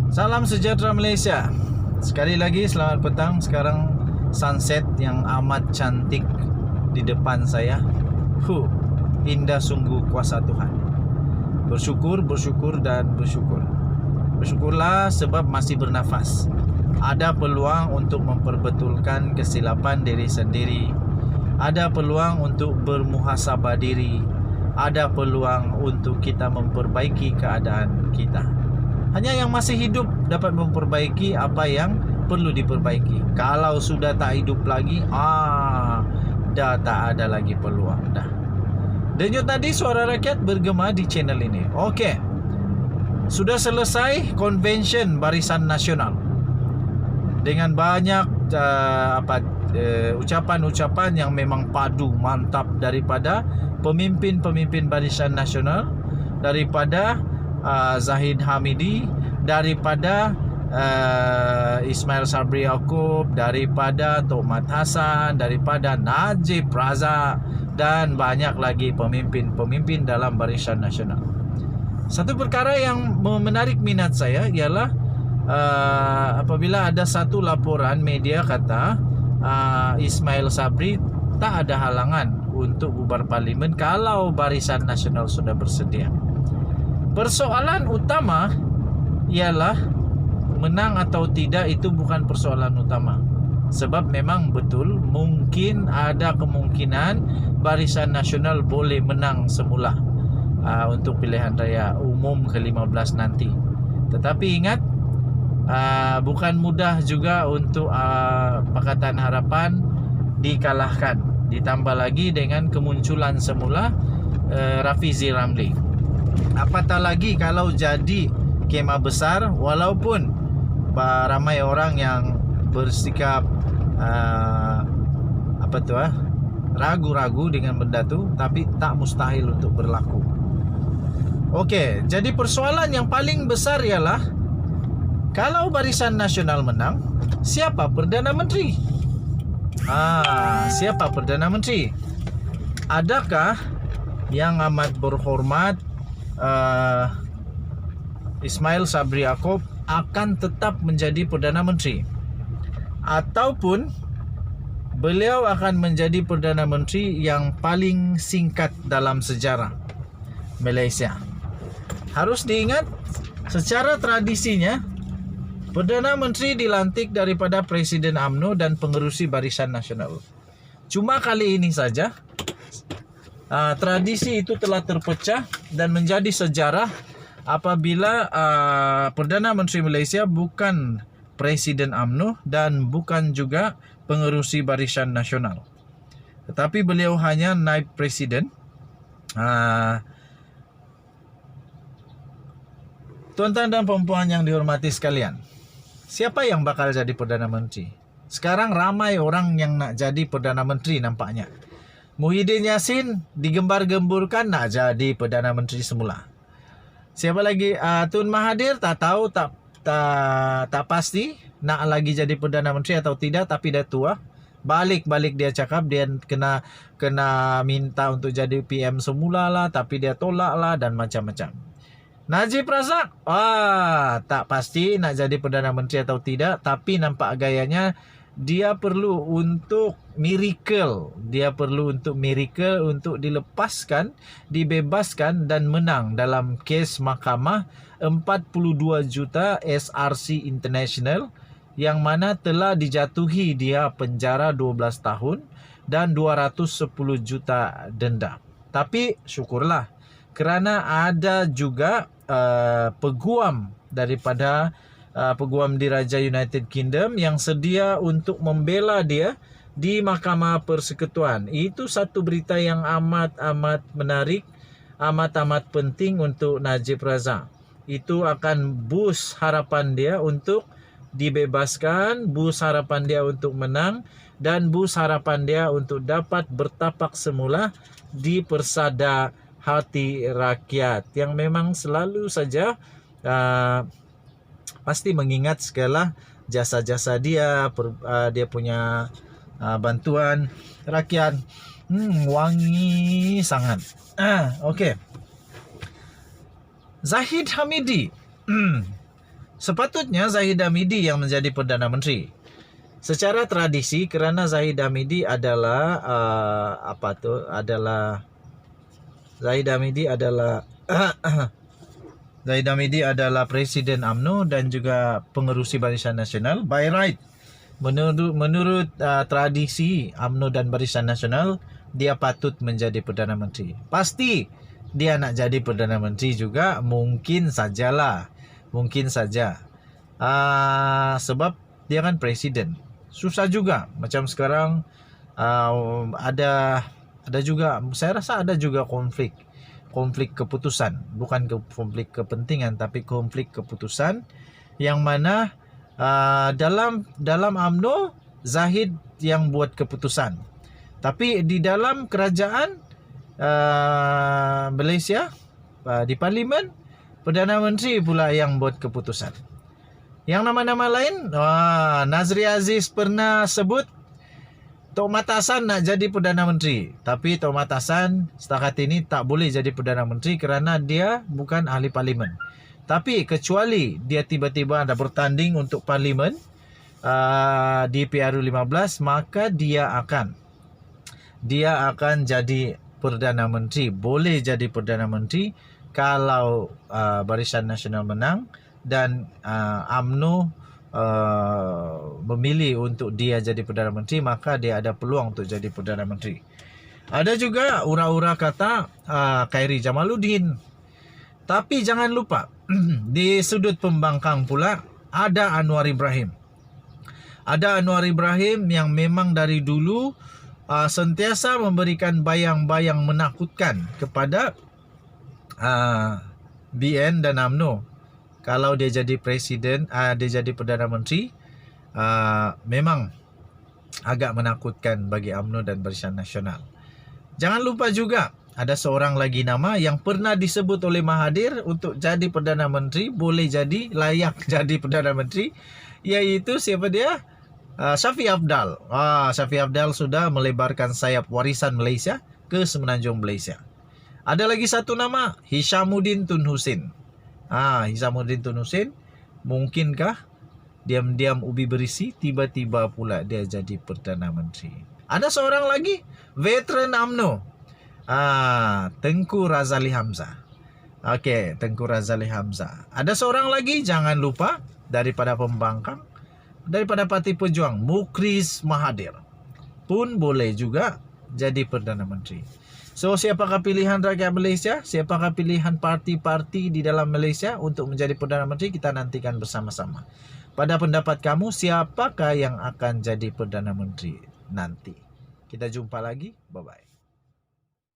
Salam sejahtera Malaysia. Sekali lagi selamat petang. Sekarang sunset yang amat cantik di depan saya. Indah sungguh kuasa Tuhan. Bersyukur dan bersyukur. Bersyukurlah sebab masih bernafas. Ada peluang untuk memperbetulkan kesilapan diri sendiri. Ada peluang untuk bermuhasabah diri. Ada peluang untuk kita memperbaiki keadaan kita. Hanya yang masih hidup dapat memperbaiki apa yang perlu diperbaiki. Kalau sudah tak hidup lagi, dah tak ada lagi peluang dah. Denyut tadi suara rakyat bergema di channel ini. Okey. Sudah selesai convention Barisan Nasional. Dengan banyak ucapan-ucapan yang memang padu mantap daripada pemimpin-pemimpin Barisan Nasional, daripada Zahid Hamidi, daripada Ismail Sabri Yaakob, daripada Tok Mat Hassan, daripada Najib Razak dan banyak lagi pemimpin-pemimpin dalam Barisan Nasional. Satu perkara yang menarik minat saya ialah apabila ada satu laporan media kata Ismail Sabri tak ada halangan untuk bubar parlimen kalau Barisan Nasional sudah bersedia. Persoalan utama ialah menang atau tidak itu bukan persoalan utama. Sebab memang betul mungkin ada kemungkinan Barisan Nasional boleh menang semula untuk pilihan raya umum ke-15 nanti. Tetapi ingat, bukan mudah juga untuk Pakatan Harapan dikalahkan. Ditambah lagi dengan kemunculan semula Rafizi Ramli. Apatah lagi kalau jadi kemah besar, walaupun ramai orang yang bersikap ragu-ragu dengan benda tu, tapi tak mustahil untuk berlaku. Okey, jadi persoalan yang paling besar ialah kalau Barisan Nasional menang, siapa Perdana Menteri? Siapa Perdana Menteri? Adakah yang amat berhormat Ismail Sabri Yaakob akan tetap menjadi Perdana Menteri, ataupun beliau akan menjadi Perdana Menteri yang paling singkat dalam sejarah Malaysia? Harus diingat, secara tradisinya Perdana Menteri dilantik daripada Presiden UMNO dan pengerusi Barisan Nasional. Cuma kali ini saja tradisi itu telah terpecah dan menjadi sejarah apabila Perdana Menteri Malaysia bukan Presiden UMNO dan bukan juga pengerusi Barisan Nasional, tetapi beliau hanya naib presiden. Tuan-tuan dan puan-puan yang dihormati sekalian, siapa yang bakal jadi Perdana Menteri? Sekarang ramai orang yang nak jadi Perdana Menteri nampaknya. Muhyiddin Yassin digembar-gemburkan nak jadi Perdana Menteri semula. Siapa lagi? Tun Mahathir tak tahu, tak pasti nak lagi jadi Perdana Menteri atau tidak, tapi dah tua. Balik-balik dia cakap dia kena minta untuk jadi PM semula lah, tapi dia tolak lah dan macam-macam. Najib Razak, tak pasti nak jadi Perdana Menteri atau tidak, tapi nampak gayanya dia perlu untuk miracle. Dia perlu untuk miracle untuk dilepaskan, dibebaskan dan menang dalam kes mahkamah 42 juta SRC International yang mana telah dijatuhi dia penjara 12 tahun dan 210 juta denda. Tapi syukurlah kerana ada juga peguam daripada peguam diraja United Kingdom yang sedia untuk membela dia di Mahkamah Persekutuan. Itu satu berita yang amat menarik, amat penting untuk Najib Razak. Itu akan boost harapan dia untuk dibebaskan, boost harapan dia untuk menang, dan boost harapan dia untuk dapat bertapak semula di persada hati rakyat yang memang selalu saja pasti mengingat segala jasa-jasa dia, dia punya bantuan rakyat. Wangi sangat. Okey. Zahid Hamidi Sepatutnya Zahid Hamidi yang menjadi Perdana Menteri. Secara tradisi, kerana Zahid Hamidi adalah Zahid Hamidi adalah Zahid Hamidi adalah Presiden UMNO dan juga pengerusi Barisan Nasional. By right, menurut tradisi UMNO dan Barisan Nasional, dia patut menjadi Perdana Menteri. Pasti dia nak jadi Perdana Menteri juga, mungkin saja. Sebab dia kan presiden. Susah juga. Macam sekarang ada juga, saya rasa ada juga konflik keputusan, bukan konflik kepentingan tapi konflik keputusan, yang mana dalam UMNO Zahid yang buat keputusan, tapi di dalam kerajaan Malaysia di parlimen, Perdana Menteri pula yang buat keputusan. Yang nama-nama lain, Nazri Aziz pernah sebut Tok Mat Hassan nak jadi Perdana Menteri, tapi Tok Mat Hassan setakat ini tak boleh jadi Perdana Menteri kerana dia bukan ahli parlimen. Tapi kecuali dia tiba-tiba ada bertanding untuk parlimen di PRU15, maka dia akan jadi Perdana Menteri. Boleh jadi Perdana Menteri kalau Barisan Nasional menang dan UMNO memilih untuk dia jadi Perdana Menteri, maka dia ada peluang untuk jadi Perdana Menteri. Ada juga ura-ura kata Khairi Jamaluddin. Tapi jangan lupa di sudut pembangkang pula ada Anwar Ibrahim. Ada Anwar Ibrahim yang memang dari dulu sentiasa memberikan bayang-bayang menakutkan kepada BN dan UMNO. Kalau dia jadi presiden, dia jadi Perdana Menteri, memang agak menakutkan bagi UMNO dan Barisan Nasional. Jangan lupa juga ada seorang lagi nama yang pernah disebut oleh Mahathir untuk jadi Perdana Menteri, boleh jadi, layak jadi Perdana Menteri, iaitu siapa dia? Shafie Apdal. Shafie Apdal sudah melebarkan sayap warisan Malaysia ke semenanjung Malaysia. Ada lagi satu nama, Hishamuddin Tun Hussein. Hishamuddin Tun Hussein, mungkinkah diam-diam ubi berisi, tiba-tiba pula dia jadi Perdana Menteri. Ada seorang lagi, veteran UMNO, Tengku Razali Hamzah. Tengku Razali Hamzah. Ada seorang lagi, jangan lupa, daripada pembangkang, daripada Parti Pejuang, Mukhriz Mahathir pun boleh juga jadi Perdana Menteri. So, siapakah pilihan rakyat Malaysia? Siapakah pilihan parti-parti di dalam Malaysia untuk menjadi Perdana Menteri? Kita nantikan bersama-sama. Pada pendapat kamu, siapakah yang akan jadi Perdana Menteri nanti? Kita jumpa lagi. Bye-bye.